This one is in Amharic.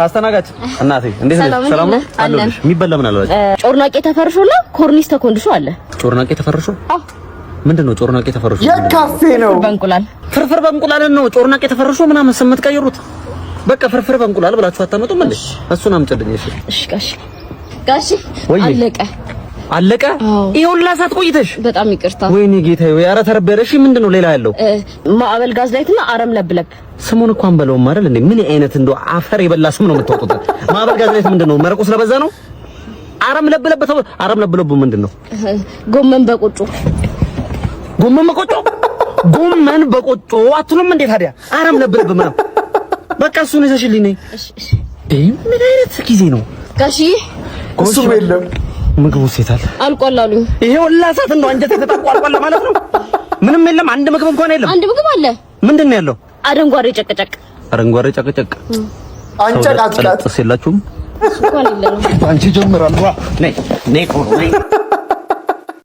አስተናጋጅ እናቴ እንዴት ነሽ? ሰላም ነው አለሽ? የሚበላ ምን አላችሁ? ጮርናቄ ተፈርሾና ኮርኒስ ተኮንድሾ አለ። ጮርናቄ ተፈርሾ? አዎ። ምንድነው ጮርናቄ ተፈርሾ? የካፌ ነው። በእንቁላል ፍርፍር በእንቁላል ነው ጮርናቄ ተፈርሾ ምናምን ስምት ቀይሩት። በቃ ፍርፍር በእንቁላል ብላችሁ አታመጡም እንዴ? እሱን አምጪልኝ። እሺ ጋሺ አለቀ። ይሄው ላሳት ቆይተሽ በጣም ይቅርታ። ወይኔ ጌታዬ ወይ ኧረ ተረበረሽ። ምንድነው ሌላ ያለው? ማዕበል ጋዝ ላይትና አረም ለብለብ ስሙን እንኳን በለውም አይደል እንዴ? ምን አይነት እንደው አፈር የበላ ስም ነው የምታወጡት? ማዕበል ጋዝ ላይት ምንድነው? መረቁ ስለበዛ ነው። አረም ለብለብ ምንድነው? ጎመን በቆጮ አትሉም እንዴ ታዲያ? አረም ለብለብ ምናምን በቃ እሱን ይዘሽልኝ ነኝ። እሺ ምን አይነት ጊዜ ነው ጋሺ? እሱ የለም ምግቡ ሴታል አልቋል አሉኝ። ይሄው ላሳት ነው አንጀት ተጣቋል ማለት ነው። ምንም የለም። አንድ ምግብ እንኳን የለም። አንድ ምግብ አለ። ምንድነው ያለው? አረንጓዴ ጨቅጨቅ አንጨቃጭቃት የላችሁም? እንኳን የለም። አንቺ ጀምራለሁ። ነይ